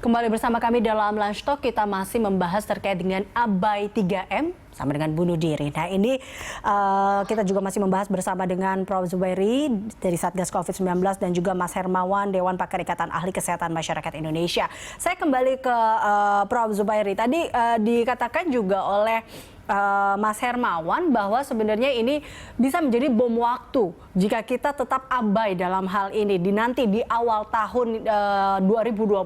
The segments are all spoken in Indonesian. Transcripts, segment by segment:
Kembali bersama kami dalam Lunch Talk, kita masih membahas terkait dengan abai 3M sama dengan bunuh diri. Nah ini kita juga masih membahas bersama dengan Prof. Zubairi dari Satgas COVID-19 dan juga Mas Hermawan, Dewan Pakar Ikatan Ahli Kesehatan Masyarakat Indonesia. Saya kembali ke Prof. Zubairi. Tadi dikatakan juga oleh Mas Hermawan bahwa sebenarnya ini bisa menjadi bom waktu jika kita tetap abai dalam hal ini nanti di awal tahun 2021.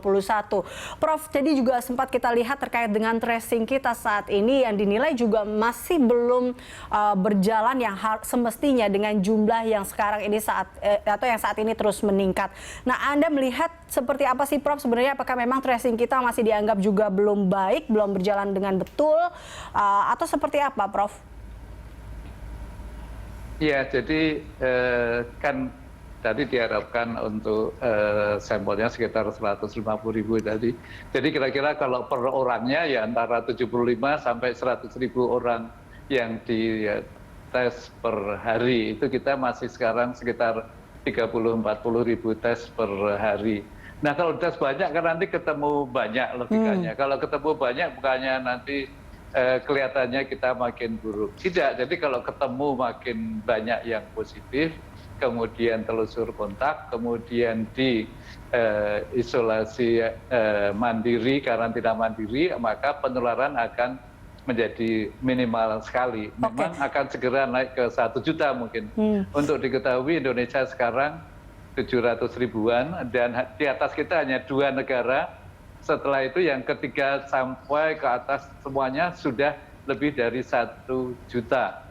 Prof, jadi juga sempat kita lihat terkait dengan tracing kita saat ini yang dinilai juga masih belum berjalan yang semestinya dengan jumlah yang sekarang ini atau yang saat ini terus meningkat. Nah, Anda melihat seperti apa sih Prof sebenarnya, apakah memang tracing kita masih dianggap juga belum baik, belum berjalan dengan betul, atau seperti apa, Prof? Ya, jadi kan tadi diharapkan untuk sampelnya sekitar 150.000 tadi. Jadi kira-kira kalau per orangnya ya antara 75 sampai 100.000 orang yang dites per hari. Itu kita masih sekarang sekitar 30-40.000 tes per hari. Nah, kalau tes banyak kan nanti ketemu banyak logikanya. Kalau ketemu banyak bukannya nanti kelihatannya kita makin buruk. Tidak, jadi kalau ketemu makin banyak yang positif, kemudian telusur kontak, kemudian di isolasi mandiri, karantina mandiri, maka penularan akan menjadi minimal sekali. Memang akan segera naik ke 1 juta mungkin. Untuk diketahui Indonesia sekarang 700 ribuan dan di atas kita hanya 2 negara. Setelah itu yang ketiga sampai ke atas semuanya sudah lebih dari 1 juta.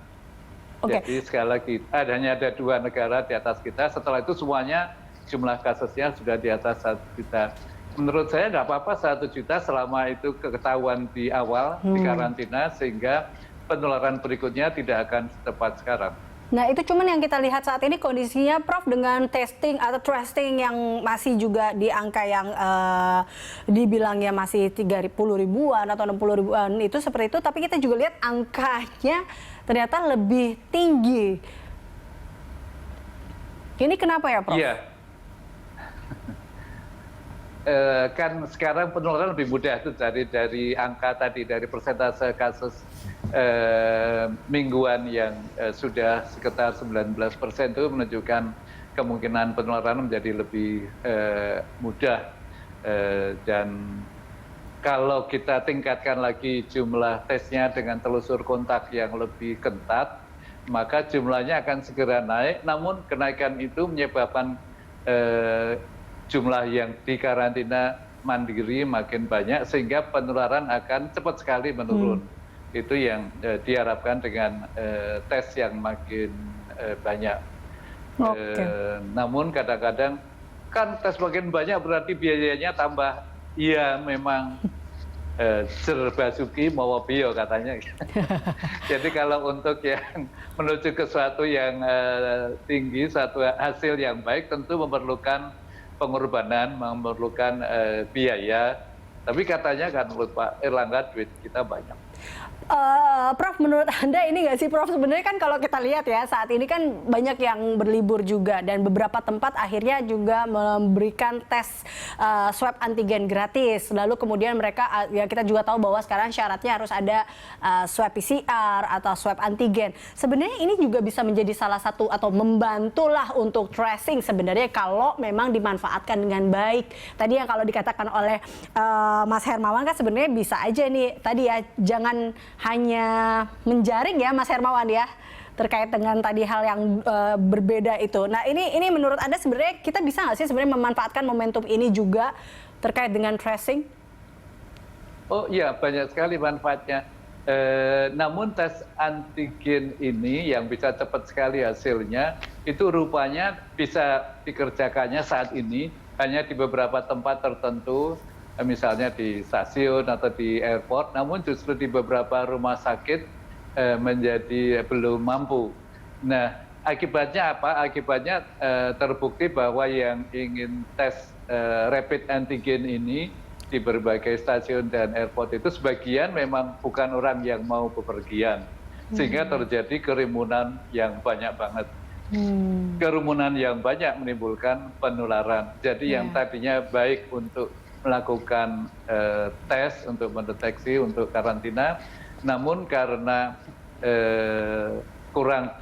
Jadi sekali lagi hanya ada 2 negara di atas kita. Setelah itu semuanya jumlah kasusnya sudah di atas 1 juta. Menurut saya nggak apa-apa 1 juta selama itu ketahuan di awal di karantina sehingga penularan berikutnya tidak akan secepat sekarang. Nah itu cuman yang kita lihat saat ini kondisinya Prof dengan testing atau tracing yang masih juga di angka yang dibilangnya masih 30 ribuan atau 60 ribuan itu seperti itu, tapi kita juga lihat angkanya ternyata lebih tinggi. Ini kenapa ya Prof? Iya. Kan sekarang penularan lebih mudah itu dari angka tadi, dari persentase kasus mingguan yang sudah sekitar 19% itu menunjukkan kemungkinan penularan menjadi lebih mudah. Dan kalau kita tingkatkan lagi jumlah tesnya dengan telusur kontak yang lebih ketat, maka jumlahnya akan segera naik, namun kenaikan itu menyebabkan jumlah yang dikarantina mandiri makin banyak sehingga penularan akan cepat sekali menurun. Itu yang diharapkan dengan tes yang makin banyak. Namun kadang-kadang kan tes makin banyak berarti biayanya tambah. Iya memang Jerbasuki Mawabio katanya. Jadi kalau untuk yang menuju ke suatu yang tinggi, suatu hasil yang baik tentu memerlukan pengorbanan, memerlukan biaya. Tapi katanya kan menurut Pak Erlangga duit kita banyak. Prof, menurut Anda ini nggak sih Prof, sebenarnya kan kalau kita lihat ya saat ini kan banyak yang berlibur juga dan beberapa tempat akhirnya juga memberikan tes swab antigen gratis. Lalu kemudian mereka, ya kita juga tahu bahwa sekarang syaratnya harus ada swab PCR atau swab antigen. Sebenarnya ini juga bisa menjadi salah satu atau membantulah untuk tracing sebenarnya kalau memang dimanfaatkan dengan baik. Tadi yang kalau dikatakan oleh Mas Hermawan kan sebenarnya bisa aja nih tadi ya, jangan hanya menjaring ya Mas Hermawan ya terkait dengan tadi hal yang berbeda itu. Nah ini menurut Anda sebenarnya kita bisa nggak sih sebenarnya memanfaatkan momentum ini juga terkait dengan tracing? Oh iya, banyak sekali manfaatnya. Namun tes antigen ini yang bisa cepat sekali hasilnya itu rupanya bisa dikerjakannya saat ini hanya di beberapa tempat tertentu, misalnya di stasiun atau di airport, namun justru di beberapa rumah sakit menjadi belum mampu. Nah, akibatnya apa? Akibatnya terbukti bahwa yang ingin tes rapid antigen ini di berbagai stasiun dan airport itu sebagian memang bukan orang yang mau bepergian, sehingga terjadi kerumunan yang banyak banget. Kerumunan yang banyak menimbulkan penularan. Jadi yang tadinya baik untuk melakukan tes untuk mendeteksi untuk karantina, namun karena kurang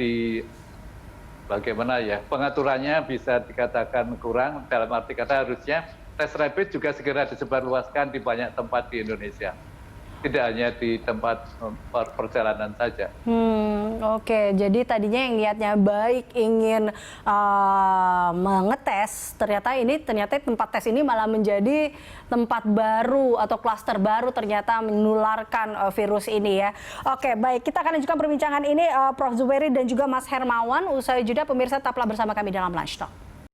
bagaimana ya, pengaturannya bisa dikatakan kurang, dalam arti kata harusnya tes rapid juga segera disebarluaskan di banyak tempat di Indonesia, tidak hanya di tempat perjalanan saja. Oke, jadi tadinya yang niatnya baik ingin mengetes, ternyata tempat tes ini malah menjadi tempat baru atau klaster baru ternyata menularkan virus ini ya. Oke, baik, kita akan lanjutkan perbincangan ini Prof. Zubairi dan juga Mas Hermawan usai jeda. Pemirsa tetaplah bersama kami dalam Lunch Talk.